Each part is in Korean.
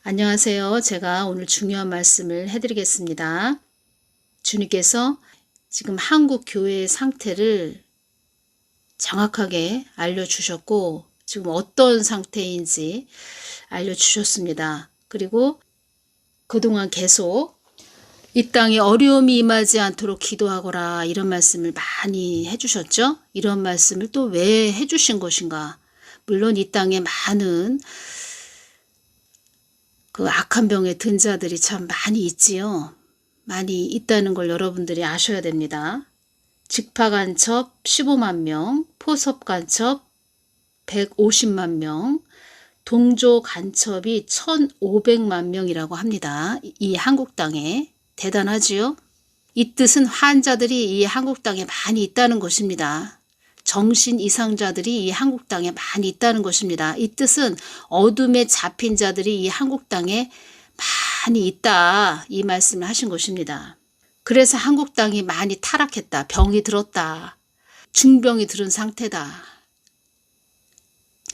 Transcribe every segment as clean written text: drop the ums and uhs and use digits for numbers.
안녕하세요. 제가 오늘 중요한 말씀을 해드리겠습니다. 주님께서 지금 한국 교회의 상태를 정확하게 알려주셨고 지금 어떤 상태인지 알려주셨습니다. 그리고 그동안 계속 이 땅에 어려움이 임하지 않도록 기도하거라 이런 말씀을 많이 해주셨죠. 이런 말씀을 또 왜 해주신 것인가. 물론 이 땅에 많은 그 악한 병에 든 자들이 참 많이 있지요. 많이 있다는 걸 여러분들이 아셔야 됩니다. 직파간첩 15만 명, 포섭간첩 150만 명, 동조간첩이 1,500만 명이라고 합니다. 이 한국 땅에. 대단하지요? 이 뜻은 환자들이 이 한국 땅에 많이 있다는 것입니다. 정신 이상자들이 이 한국 땅에 많이 있다는 것입니다. 이 뜻은 어둠에 잡힌 자들이 이 한국 땅에 많이 있다. 이 말씀을 하신 것입니다. 그래서 한국 땅이 많이 타락했다. 병이 들었다. 중병이 들은 상태다.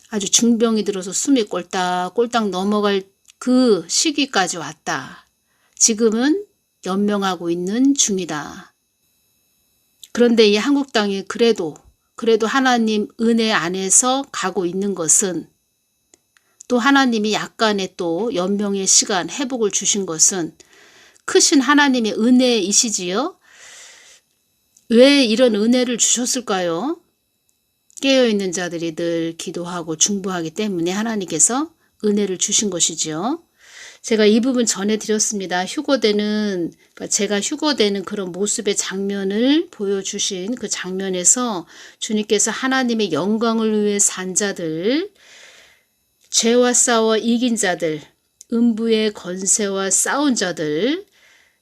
아주 중병이 들어서 숨이 꼴딱꼴딱 넘어갈 그 시기까지 왔다. 지금은 연명하고 있는 중이다. 그런데 이 한국 땅이 그래도 하나님 은혜 안에서 가고 있는 것은 또 하나님이 약간의 또 연명의 시간 회복을 주신 것은 크신 하나님의 은혜이시지요. 왜 이런 은혜를 주셨을까요? 깨어있는 자들이 늘 기도하고 중보하기 때문에 하나님께서 은혜를 주신 것이지요. 제가 이 부분 전해드렸습니다. 제가 휴거되는 그런 모습의 장면을 보여주신 그 장면에서 주님께서 하나님의 영광을 위해 산 자들, 죄와 싸워 이긴 자들, 음부의 권세와 싸운 자들,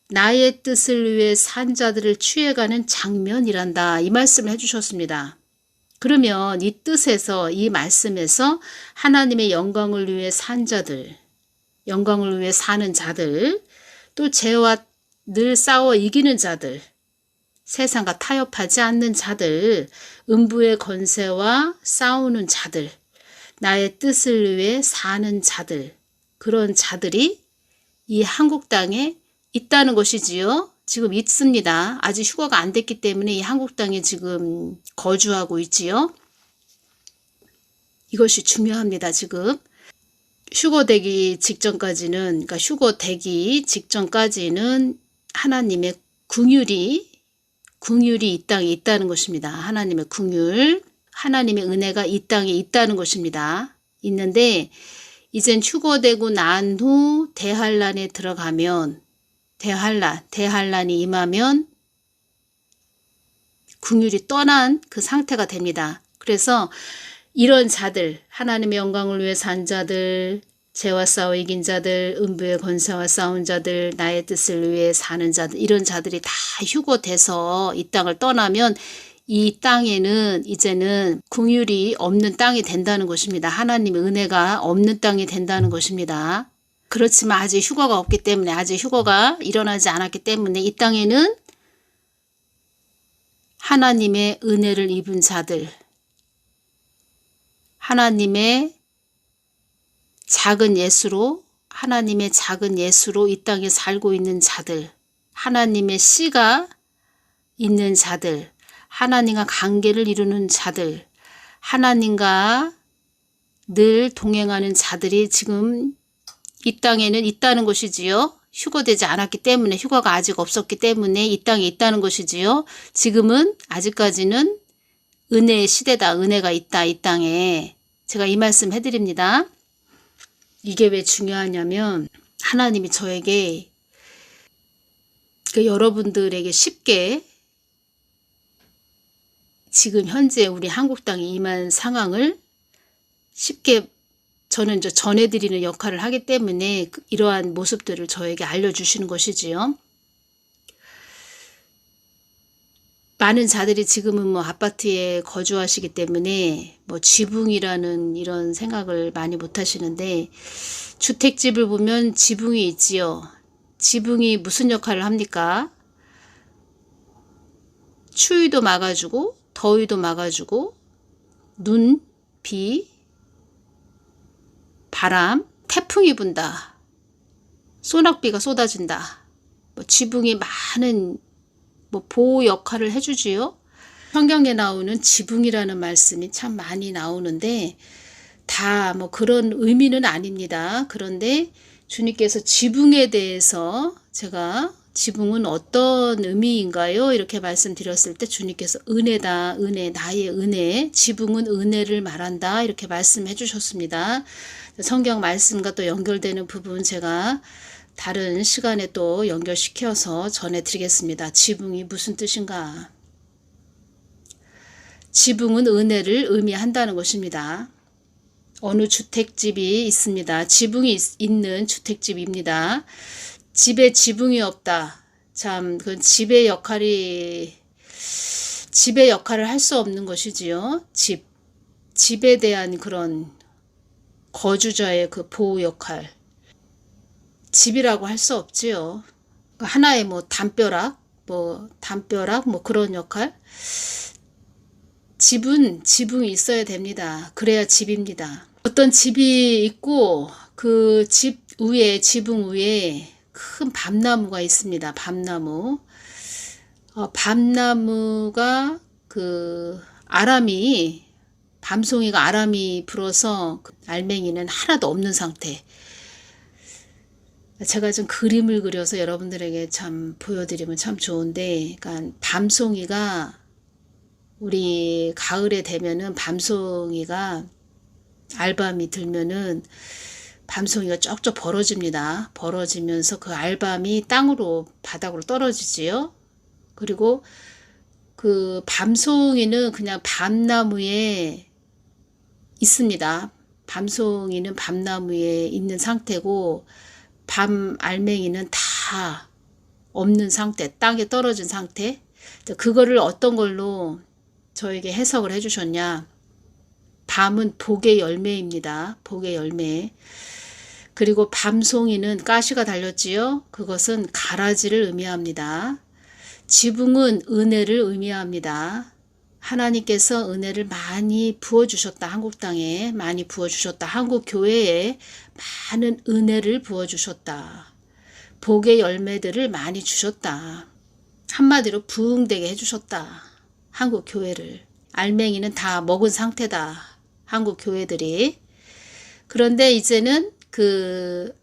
나의 뜻을 위해 산 자들을 취해가는 장면이란다. 이 말씀을 해주셨습니다. 그러면 이 뜻에서, 이 말씀에서 하나님의 영광을 위해 산 자들, 영광을 위해 사는 자들, 또 죄와 늘 싸워 이기는 자들, 세상과 타협하지 않는 자들, 음부의 권세와 싸우는 자들, 나의 뜻을 위해 사는 자들, 그런 자들이 이 한국 땅에 있다는 것이지요. 지금 있습니다. 아직 휴거가 안 됐기 때문에 이 한국 땅에 지금 거주하고 있지요. 이것이 중요합니다. 지금. 휴거되기 직전까지는, 하나님의 긍휼이 이 땅에 있다는 것입니다. 하나님의 긍휼, 하나님의 은혜가 이 땅에 있다는 것입니다. 있는데 이젠 휴거되고 난 후 대환란에 들어가면, 대환란이 임하면 긍휼이 떠난 그 상태가 됩니다. 그래서 이런 자들, 하나님의 영광을 위해 산 자들, 죄와 싸워 이긴 자들, 음부의 권세와 싸운 자들, 나의 뜻을 위해 사는 자들, 이런 자들이 다 휴거돼서 이 땅을 떠나면 이 땅에는 이제는 긍휼이 없는 땅이 된다는 것입니다. 하나님의 은혜가 없는 땅이 된다는 것입니다. 그렇지만 아직 휴거가 없기 때문에, 아직 휴거가 일어나지 않았기 때문에 이 땅에는 하나님의 은혜를 입은 자들, 하나님의 작은 예수로 이 땅에 살고 있는 자들, 하나님의 씨가 있는 자들, 하나님과 관계를 이루는 자들, 하나님과 늘 동행하는 자들이 지금 이 땅에는 있다는 것이지요. 휴거되지 않았기 때문에, 휴거가 아직 없었기 때문에 이 땅에 있다는 것이지요. 지금은 아직까지는 은혜의 시대다. 은혜가 있다. 이 땅에. 제가 이 말씀 해드립니다. 이게 왜 중요하냐면 하나님이 저에게 여러분들에게 쉽게 지금 현재 우리 한국 땅에 임한 상황을 쉽게 저는 전해드리는 역할을 하기 때문에 이러한 모습들을 저에게 알려주시는 것이지요. 많은 자들이 지금은 아파트에 거주하시기 때문에 지붕이라는 이런 생각을 많이 못 하시는데, 주택집을 보면 지붕이 있지요. 지붕이 무슨 역할을 합니까? 추위도 막아주고 더위도 막아주고 눈, 비, 바람, 태풍이 분다. 소낙비가 쏟아진다. 뭐 지붕이 많은 뭐 보호 역할을 해주지요. 성경에 나오는 지붕이라는 말씀이 참 많이 나오는데 다 뭐 그런 의미는 아닙니다. 그런데 주님께서 지붕에 대해서 제가 지붕은 어떤 의미인가요? 이렇게 말씀드렸을 때 주님께서 은혜다, 은혜, 나의 은혜, 지붕은 은혜를 말한다 이렇게 말씀해 주셨습니다. 성경 말씀과 또 연결되는 부분 제가 다른 시간에 또 연결시켜서 전해드리겠습니다. 지붕이 무슨 뜻인가? 지붕은 은혜를 의미한다는 것입니다. 어느 주택집이 있습니다. 지붕이 있는 주택집입니다. 집에 지붕이 없다. 참, 그 집의 역할을 할 수 없는 것이지요. 집에 대한 그런 거주자의 그 보호 역할. 집이라고 할 수 없지요. 하나의 뭐 담벼락 뭐 그런 역할. 집은 지붕이 있어야 됩니다. 그래야 집입니다. 어떤 집이 있고 그 집 위에, 지붕 위에 큰 밤나무가 있습니다. 밤나무. 밤나무가 밤송이가 아람이 불어서 그 알맹이는 하나도 없는 상태. 제가 좀 그림을 그려서 여러분들에게 참 보여드리면 참 좋은데, 그러니까 밤송이가 우리 가을에 되면은 밤송이가 알밤이 들면은 밤송이가 쪽쪽 벌어집니다. 벌어지면서 그 알밤이 바닥으로 떨어지지요. 그리고 그 밤송이는 그냥 밤나무에 있습니다. 밤송이는 밤나무에 있는 상태고 밤 알맹이는 다 없는 상태, 땅에 떨어진 상태. 그거를 어떤 걸로 저에게 해석을 해주셨냐. 밤은 복의 열매입니다. 복의 열매. 그리고 밤송이는 가시가 달렸지요. 그것은 가라지를 의미합니다. 지붕은 은혜를 의미합니다. 하나님께서 은혜를 많이 부어주셨다. 한국 땅에 많이 부어주셨다. 한국 교회에 많은 은혜를 부어주셨다. 복의 열매들을 많이 주셨다. 한마디로 부흥되게 해주셨다. 한국 교회를. 알맹이는 다 먹은 상태다. 한국 교회들이. 그런데 이제는 그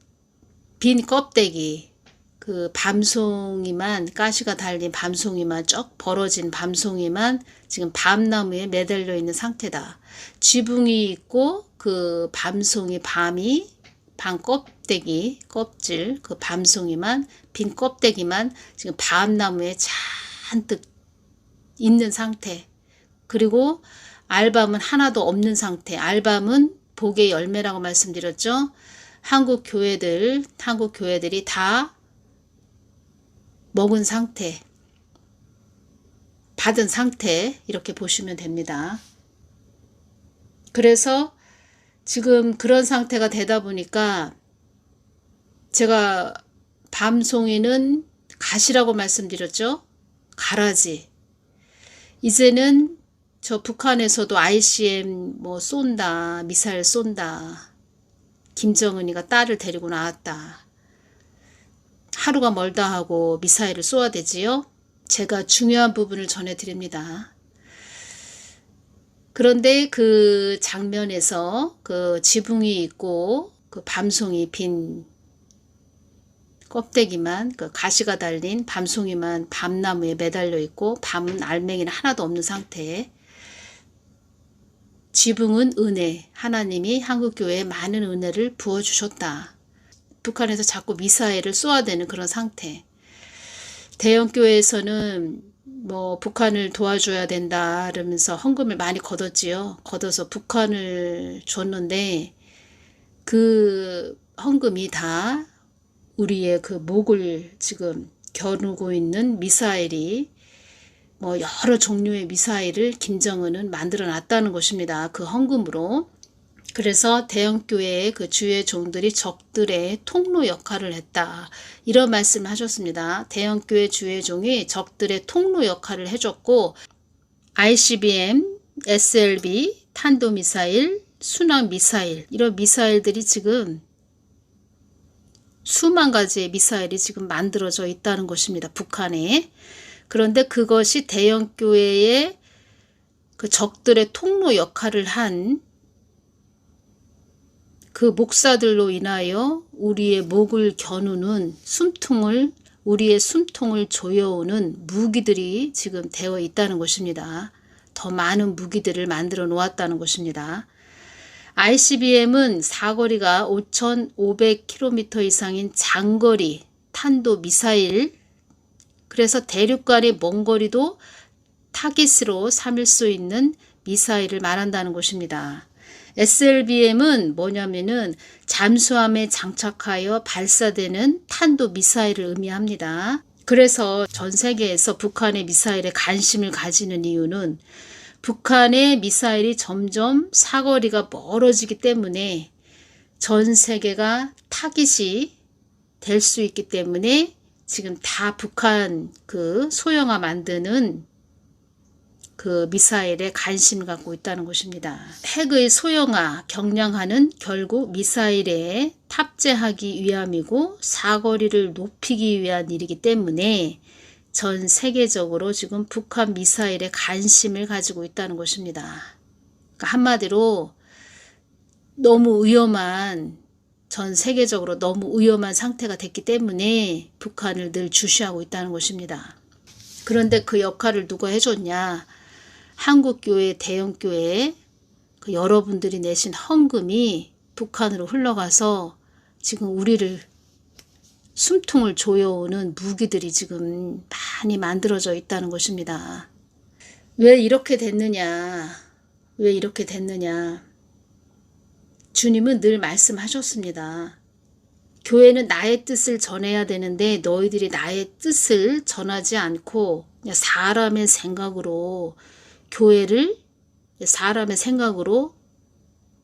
빈 껍데기, 그 밤송이만, 가시가 달린 밤송이만, 쩍 벌어진 밤송이만 지금 밤나무에 매달려 있는 상태다. 지붕이 있고 그 밤송이, 밤 껍데기, 껍질, 그 밤송이만, 빈 껍데기만 지금 밤나무에 잔뜩 있는 상태. 그리고 알밤은 하나도 없는 상태. 알밤은 복의 열매라고 말씀드렸죠. 한국 교회들이 다 먹은 상태, 받은 상태 이렇게 보시면 됩니다. 그래서 지금 그런 상태가 되다 보니까 제가 밤송이는 가시라고 말씀드렸죠. 가라지. 이제는 저 북한에서도 ICM 뭐 쏜다, 미사일 쏜다. 김정은이가 딸을 데리고 나왔다. 하루가 멀다 하고 미사일을 쏘아대지요. 제가 중요한 부분을 전해드립니다. 그런데 그 장면에서 그 지붕이 있고 그 밤송이 빈 껍데기만, 그 가시가 달린 밤송이만 밤나무에 매달려 있고 밤은 알맹이는 하나도 없는 상태에 지붕은 은혜, 하나님이 한국교회에 많은 은혜를 부어주셨다. 북한에서 자꾸 미사일을 쏘아대는 그런 상태. 대형교회에서는 뭐 북한을 도와줘야 된다 그러면서 헌금을 많이 걷었지요. 걷어서 북한을 줬는데 그 헌금이 다 우리의 그 목을 지금 겨누고 있는 미사일이 뭐 여러 종류의 미사일을 김정은은 만들어 놨다는 것입니다. 그 헌금으로. 그래서 대형교회의 그 주의 종들이 적들의 통로 역할을 했다. 이런 말씀을 하셨습니다. 대형교회 주의 종이 적들의 통로 역할을 해줬고 ICBM, SLB, 탄도미사일, 순항미사일 이런 미사일들이 지금 수만 가지의 미사일이 지금 만들어져 있다는 것입니다. 북한에. 그런데 그것이 대형교회의 그 적들의 통로 역할을 한 그 목사들로 인하여 우리의 목을 겨누는 우리의 숨통을 조여오는 무기들이 지금 되어 있다는 것입니다. 더 많은 무기들을 만들어 놓았다는 것입니다. ICBM은 사거리가 5,500km 이상인 장거리 탄도 미사일, 그래서 대륙간의 먼 거리도 타깃으로 삼을 수 있는 미사일을 말한다는 것입니다. SLBM은 뭐냐면은 잠수함에 장착하여 발사되는 탄도 미사일을 의미합니다. 그래서 전 세계에서 북한의 미사일에 관심을 가지는 이유는 북한의 미사일이 점점 사거리가 멀어지기 때문에 전 세계가 타깃이 될 수 있기 때문에 지금 다 북한 그 소형화 만드는 그 미사일에 관심을 갖고 있다는 것입니다. 핵의 소형화, 경량화는 결국 미사일에 탑재하기 위함이고 사거리를 높이기 위한 일이기 때문에 전 세계적으로 지금 북한 미사일에 관심을 가지고 있다는 것입니다. 그러니까 한마디로 전 세계적으로 너무 위험한 상태가 됐기 때문에 북한을 늘 주시하고 있다는 것입니다. 그런데 그 역할을 누가 해줬냐? 한국교회, 대형교회 그 여러분들이 내신 헌금이 북한으로 흘러가서 지금 우리를 숨통을 조여오는 무기들이 지금 많이 만들어져 있다는 것입니다. 왜 이렇게 됐느냐? 왜 이렇게 됐느냐? 주님은 늘 말씀하셨습니다. 교회는 나의 뜻을 전해야 되는데 너희들이 나의 뜻을 전하지 않고 그냥 사람의 생각으로 교회를 사람의 생각으로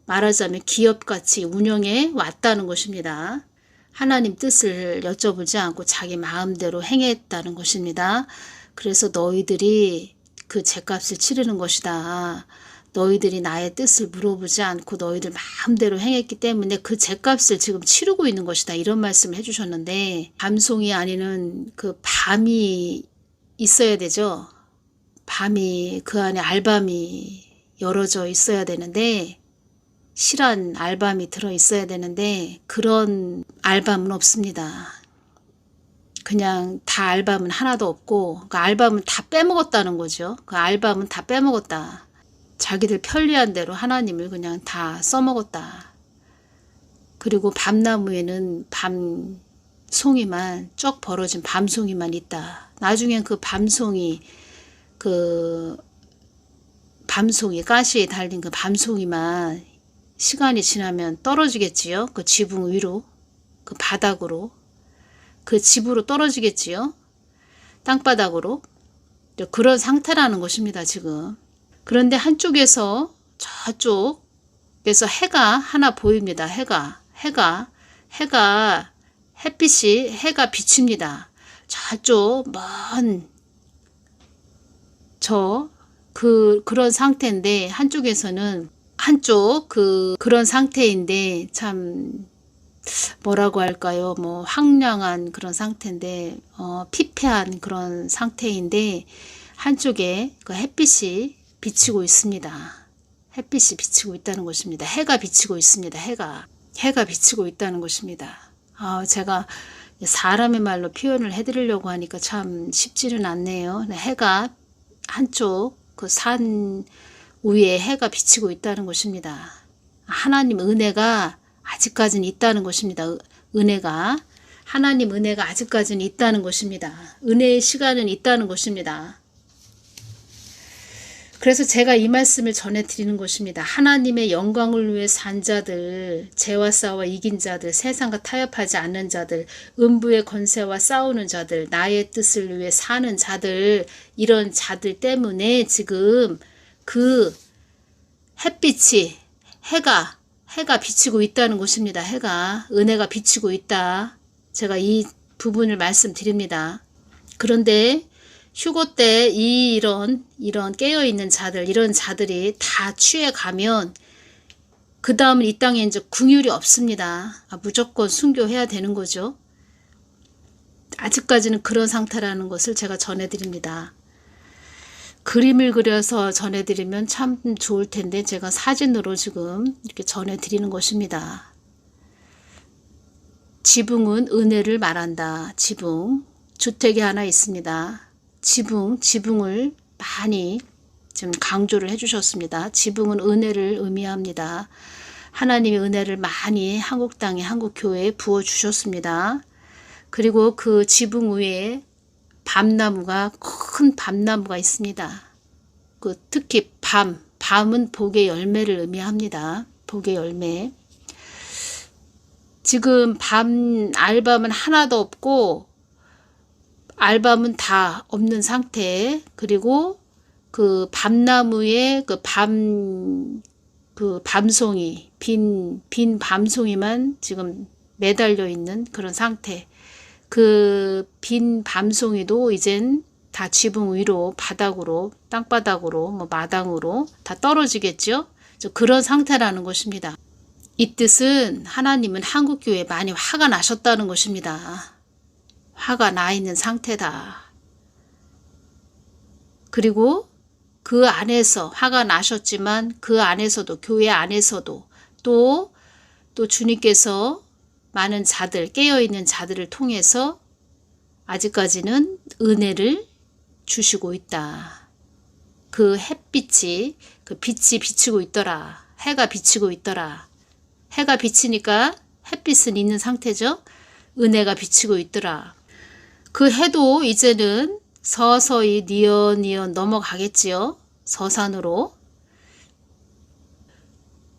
말하자면 기업같이 운영해 왔다는 것입니다. 하나님 뜻을 여쭤보지 않고 자기 마음대로 행했다는 것입니다. 그래서 너희들이 그 죗값을 치르는 것이다. 너희들이 나의 뜻을 물어보지 않고 너희들 마음대로 행했기 때문에 그 죗값을 지금 치르고 있는 것이다. 이런 말씀을 해주셨는데 밤송이 아니는 그 밤이 있어야 되죠. 밤이 그 안에 알밤이 열어져 있어야 되는데 실한 알밤이 들어 있어야 되는데 그런 알밤은 없습니다. 그냥 다 알밤은 하나도 없고 그 알밤은 다 빼먹었다는 거죠. 그 알밤은 다 빼먹었다. 자기들 편리한 대로 하나님을 그냥 다 써먹었다. 그리고 밤나무에는 밤송이만 쩍 벌어진 밤송이만 있다. 나중엔 그 밤송이 가시에 달린 그 밤송이만 시간이 지나면 떨어지겠지요. 그 지붕 위로, 그 바닥으로, 그 집으로 떨어지겠지요. 땅바닥으로. 그런 상태라는 것입니다, 지금. 그런데 한쪽에서 저쪽에서 해가 하나 보입니다. 해가 비칩니다. 저쪽 먼 그런 상태인데 그런 상태인데 참 뭐라고 할까요? 뭐 황량한 그런 상태인데 피폐한 그런 상태인데 한쪽에 그 햇빛이 비치고 있습니다. 햇빛이 비치고 있다는 것입니다. 해가 비치고 있습니다. 해가 비치고 있다는 것입니다. 제가 사람의 말로 표현을 해드리려고 하니까 참 쉽지는 않네요. 해가 한쪽 그 산 위에 해가 비치고 있다는 것입니다. 하나님 은혜가 아직까지는 있다는 것입니다. 하나님 은혜가 아직까지는 있다는 것입니다. 은혜의 시간은 있다는 것입니다. 그래서 제가 이 말씀을 전해드리는 것입니다. 하나님의 영광을 위해 산 자들, 죄와 싸워 이긴 자들, 세상과 타협하지 않는 자들, 음부의 권세와 싸우는 자들, 나의 뜻을 위해 사는 자들, 이런 자들 때문에 지금 그 햇빛이 해가 비치고 있다는 것입니다. 은혜가 비치고 있다. 제가 이 부분을 말씀드립니다. 그런데 휴거 때 이런 깨어있는 자들, 이런 자들이 다 취해 가면 그 다음은 이 땅에 이제 긍휼이 없습니다. 무조건 순교해야 되는 거죠. 아직까지는 그런 상태라는 것을 제가 전해드립니다. 그림을 그려서 전해드리면 참 좋을 텐데 제가 사진으로 지금 이렇게 전해드리는 것입니다. 지붕은 은혜를 말한다. 지붕. 주택이 하나 있습니다. 지붕을 많이 지금 강조를 해주셨습니다. 지붕은 은혜를 의미합니다. 하나님의 은혜를 많이 한국 땅에, 한국 교회에 부어주셨습니다. 그리고 그 지붕 위에 밤나무가, 큰 밤나무가 있습니다. 특히 밤은 복의 열매를 의미합니다. 복의 열매. 지금 알밤은 하나도 없고 알밤은 다 없는 상태. 그리고 그 밤나무에 밤송이, 빈 밤송이만 지금 매달려 있는 그런 상태. 그 빈 밤송이도 이젠 다 지붕 위로, 바닥으로, 땅바닥으로, 마당으로 다 떨어지겠죠. 그런 상태라는 것입니다. 이 뜻은 하나님은 한국교회에 많이 화가 나셨다는 것입니다. 화가 나 있는 상태다. 그리고 그 안에서 화가 나셨지만 그 안에서도, 교회 안에서도 또 주님께서 많은 자들, 깨어있는 자들을 통해서 아직까지는 은혜를 주시고 있다. 그 햇빛이, 그 빛이 비치고 있더라. 해가 비치고 있더라. 해가 비치니까 햇빛은 있는 상태죠. 은혜가 비치고 있더라. 그 해도 이제는 서서히 니언 넘어가겠지요. 서산으로.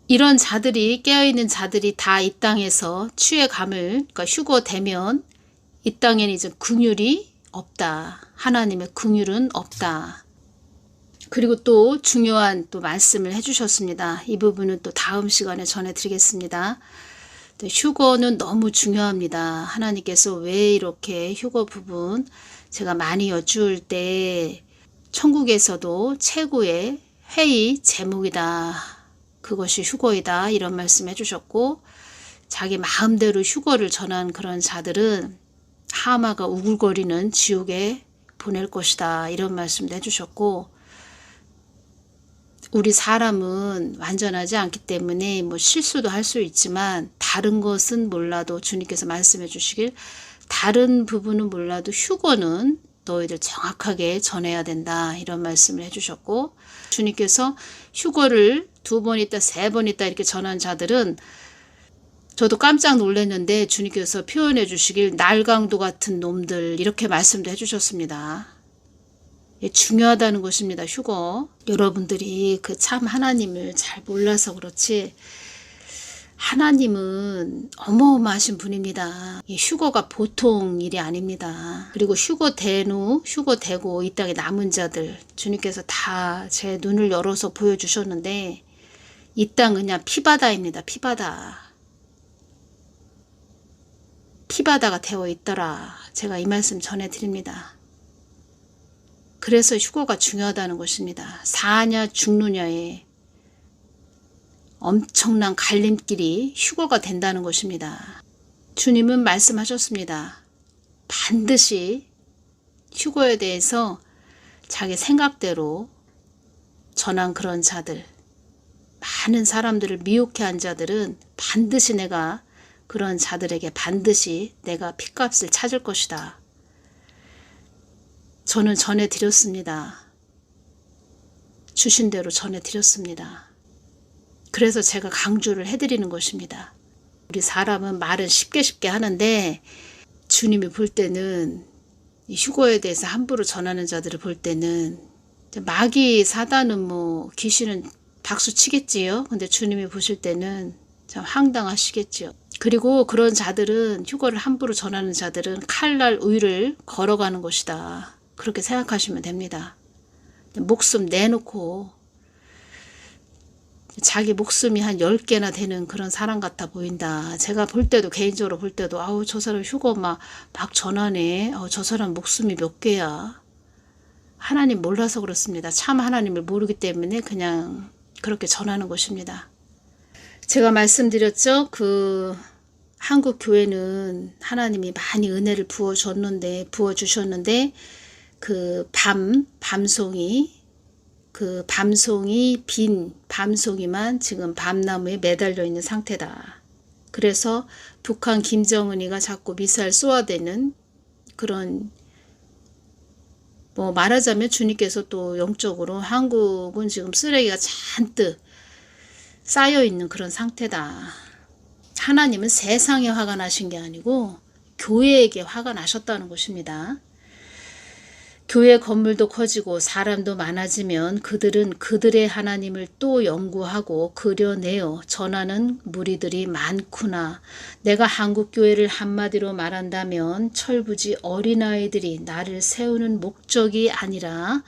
이런 자들이, 깨어있는 자들이 다 이 땅에서 취해감을, 그러니까 휴거되면 이 땅에는 이제 긍휼이 없다. 하나님의 긍휼은 없다. 그리고 또 중요한 또 말씀을 해주셨습니다. 이 부분은 또 다음 시간에 전해드리겠습니다. 휴거는 너무 중요합니다. 하나님께서 왜 이렇게 휴거 부분 제가 많이 여쭈을 때 천국에서도 최고의 회의 제목이다. 그것이 휴거이다. 이런 말씀 해주셨고, 자기 마음대로 휴거를 전한 그런 자들은 하마가 우글거리는 지옥에 보낼 것이다. 이런 말씀도 해주셨고, 우리 사람은 완전하지 않기 때문에 실수도 할 수 있지만 다른 것은 몰라도 주님께서 말씀해 주시길 다른 부분은 몰라도 휴거는 너희들 정확하게 전해야 된다. 이런 말씀을 해주셨고, 주님께서 휴거를 2번 있다 3번 있다 이렇게 전한 자들은 저도 깜짝 놀랐는데 주님께서 표현해 주시길 날강도 같은 놈들 이렇게 말씀도 해주셨습니다. 중요하다는 것입니다. 휴거. 여러분들이 참 하나님을 잘 몰라서 그렇지 하나님은 어마어마하신 분입니다. 이 휴거가 보통 일이 아닙니다. 그리고 휴거되고 이 땅에 남은 자들 주님께서 다 제 눈을 열어서 보여주셨는데 이 땅은 그냥 피바다입니다. 피바다가 되어 있더라. 제가 이 말씀 전해드립니다. 그래서 휴거가 중요하다는 것입니다. 사냐 죽느냐에 엄청난 갈림길이 휴거가 된다는 것입니다. 주님은 말씀하셨습니다. 반드시 휴거에 대해서 자기 생각대로 전한 그런 자들, 많은 사람들을 미혹해 한 자들은 반드시 내가 그런 자들에게 반드시 내가 핏값을 찾을 것이다. 저는 전해드렸습니다. 주신 대로 전해드렸습니다. 그래서 제가 강조를 해드리는 것입니다. 우리 사람은 말은 쉽게 하는데 주님이 볼 때는 이 휴거에 대해서 함부로 전하는 자들을 볼 때는 마귀 사단은 귀신은 박수 치겠지요. 근데 주님이 보실 때는 참 황당하시겠지요. 그리고 그런 자들은 휴거를 함부로 전하는 자들은 칼날 위를 걸어가는 것이다. 그렇게 생각하시면 됩니다. 목숨 내놓고 자기 목숨이 한 10개나 되는 그런 사람 같아 보인다. 제가 볼 때도 개인적으로 볼 때도 아우 저 사람 휴거 막 전하네. 저 사람 목숨이 몇 개야. 하나님 몰라서 그렇습니다. 참 하나님을 모르기 때문에 그냥 그렇게 전하는 것입니다. 제가 말씀드렸죠. 한국 교회는 하나님이 많이 은혜를 부어주셨는데 밤송이 빈 밤송이만 지금 밤나무에 매달려 있는 상태다. 그래서 북한 김정은이가 자꾸 미사일 쏘아대는 그런, 말하자면 주님께서 또 영적으로 한국은 지금 쓰레기가 잔뜩 쌓여 있는 그런 상태다. 하나님은 세상에 화가 나신 게 아니고 교회에게 화가 나셨다는 것입니다. 교회 건물도 커지고 사람도 많아지면 그들은 그들의 하나님을 또 연구하고 그려내어 전하는 무리들이 많구나. 내가 한국교회를 한마디로 말한다면 철부지 어린아이들이 나를 세우는 목적이 아니라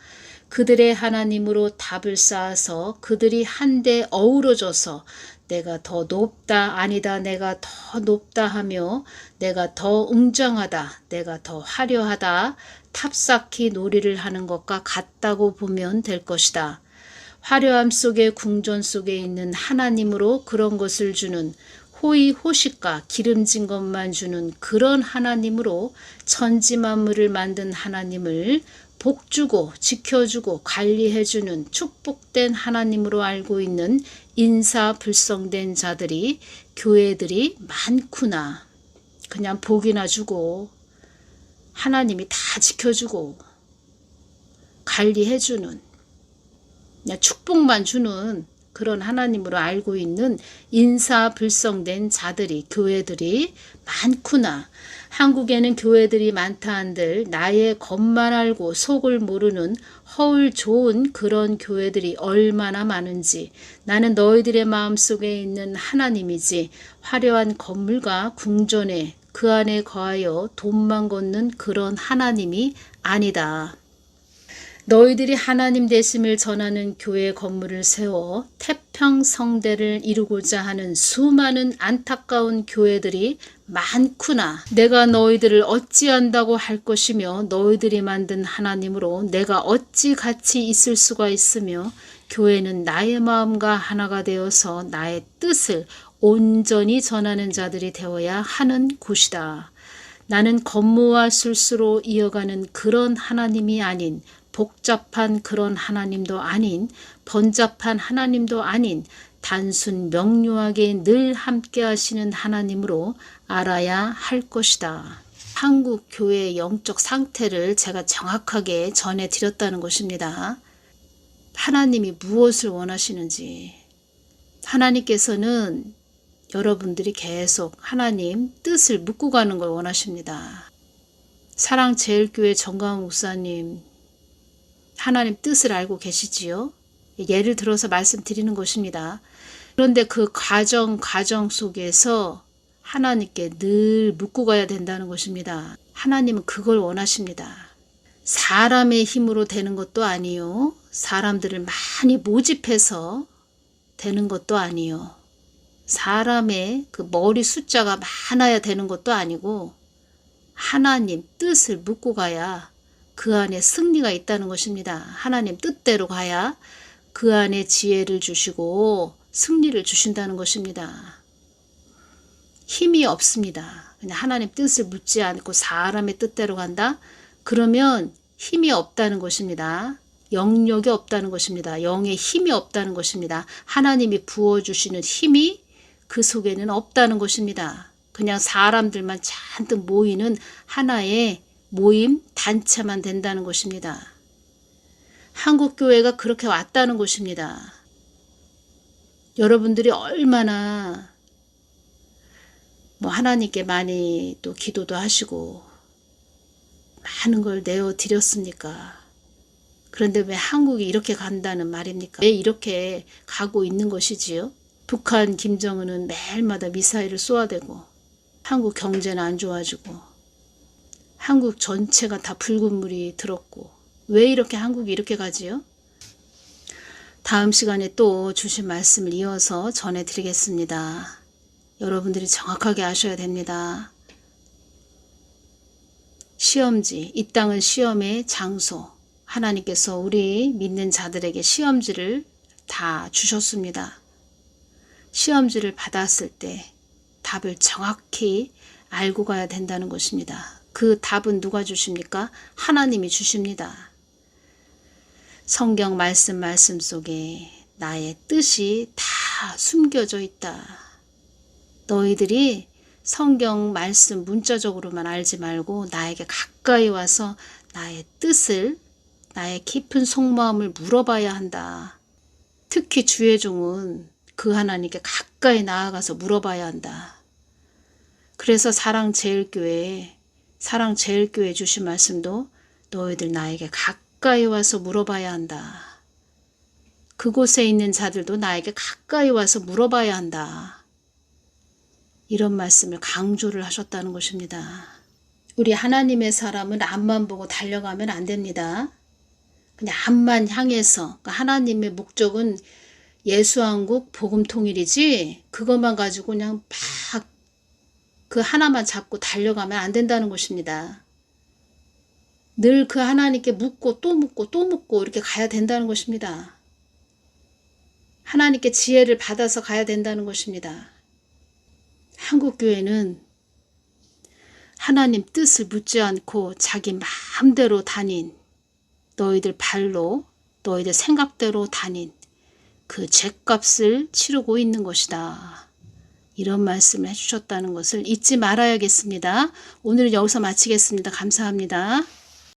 그들의 하나님으로 답을 쌓아서 그들이 한데 어우러져서 내가 더 높다, 아니다, 내가 더 높다 하며 내가 더 웅장하다, 내가 더 화려하다, 탑쌓기 놀이를 하는 것과 같다고 보면 될 것이다. 화려함 속에 궁전 속에 있는 하나님으로 그런 것을 주는 호의호식과 기름진 것만 주는 그런 하나님으로 천지만물을 만든 하나님을 복주고 지켜주고 관리해주는 축복된 하나님으로 알고 있는 인사불성된 자들이 교회들이 많구나. 그냥 복이나 주고 하나님이 다 지켜주고 관리해주는, 그냥 축복만 주는 그런 하나님으로 알고 있는 인사불성된 자들이 교회들이 많구나. 한국에는 교회들이 많다 한들 나의 겉만 알고 속을 모르는 허울 좋은 그런 교회들이 얼마나 많은지, 나는 너희들의 마음속에 있는 하나님이지 화려한 건물과 궁전에 그 안에 거하여 돈만 걷는 그런 하나님이 아니다. 너희들이 하나님 되심을 전하는 교회 건물을 세워 태평성대를 이루고자 하는 수많은 안타까운 교회들이 많구나. 내가 너희들을 어찌한다고 할 것이며 너희들이 만든 하나님으로 내가 어찌 같이 있을 수가 있으며 교회는 나의 마음과 하나가 되어서 나의 뜻을 온전히 전하는 자들이 되어야 하는 곳이다. 나는 건무와 술수로 이어가는 그런 하나님이 아닌, 복잡한 그런 하나님도 아닌, 번잡한 하나님도 아닌 단순 명료하게 늘 함께 하시는 하나님으로 알아야 할 것이다. 한국 교회의 영적 상태를 제가 정확하게 전해드렸다는 것입니다. 하나님이 무엇을 원하시는지, 하나님께서는 여러분들이 계속 하나님 뜻을 묻고 가는 걸 원하십니다. 사랑제일교회 정광훈 목사님, 하나님 뜻을 알고 계시지요? 예를 들어서 말씀드리는 것입니다. 그런데 그 과정 속에서 하나님께 늘 묻고 가야 된다는 것입니다. 하나님은 그걸 원하십니다. 사람의 힘으로 되는 것도 아니요, 사람들을 많이 모집해서 되는 것도 아니요, 사람의 그 머리 숫자가 많아야 되는 것도 아니고 하나님 뜻을 묻고 가야 그 안에 승리가 있다는 것입니다. 하나님 뜻대로 가야 그 안에 지혜를 주시고 승리를 주신다는 것입니다. 힘이 없습니다. 그냥 하나님 뜻을 묻지 않고 사람의 뜻대로 간다? 그러면 힘이 없다는 것입니다. 영역이 없다는 것입니다. 영의 힘이 없다는 것입니다. 하나님이 부어주시는 힘이 그 속에는 없다는 것입니다. 그냥 사람들만 잔뜩 모이는 하나의 모임 단체만 된다는 것입니다. 한국교회가 그렇게 왔다는 것입니다. 여러분들이 얼마나 하나님께 많이 또 기도도 하시고 많은 걸 내어 드렸습니까? 그런데 왜 한국이 이렇게 간다는 말입니까? 왜 이렇게 가고 있는 것이지요? 북한 김정은은 매일마다 미사일을 쏘아대고 한국 경제는 안 좋아지고 한국 전체가 다 붉은 물이 들었고, 왜 이렇게 한국이 이렇게 가지요? 다음 시간에 또 주신 말씀을 이어서 전해드리겠습니다. 여러분들이 정확하게 아셔야 됩니다. 시험지, 이 땅은 시험의 장소. 하나님께서 우리 믿는 자들에게 시험지를 다 주셨습니다. 시험지를 받았을 때 답을 정확히 알고 가야 된다는 것입니다. 그 답은 누가 주십니까? 하나님이 주십니다. 성경 말씀 속에 나의 뜻이 다 숨겨져 있다. 너희들이 성경 말씀 문자적으로만 알지 말고 나에게 가까이 와서 나의 뜻을, 나의 깊은 속마음을 물어봐야 한다. 특히 주의 종은 그 하나님께 가까이 나아가서 물어봐야 한다. 그래서 사랑제일교회 주신 말씀도 너희들 나에게 가까이 와서 물어봐야 한다. 그곳에 있는 자들도 나에게 가까이 와서 물어봐야 한다. 이런 말씀을 강조를 하셨다는 것입니다. 우리 하나님의 사람은 앞만 보고 달려가면 안 됩니다. 그냥 앞만 향해서, 하나님의 목적은 예수한국 복음통일이지 그것만 가지고 그냥 막 그 하나만 잡고 달려가면 안 된다는 것입니다. 늘 그 하나님께 묻고 또 묻고 또 묻고 이렇게 가야 된다는 것입니다. 하나님께 지혜를 받아서 가야 된다는 것입니다. 한국교회는 하나님 뜻을 묻지 않고 자기 마음대로 다닌, 너희들 발로 너희들 생각대로 다닌 그 죗값을 치르고 있는 것이다. 이런 말씀을 해주셨다는 것을 잊지 말아야겠습니다. 오늘은 여기서 마치겠습니다. 감사합니다.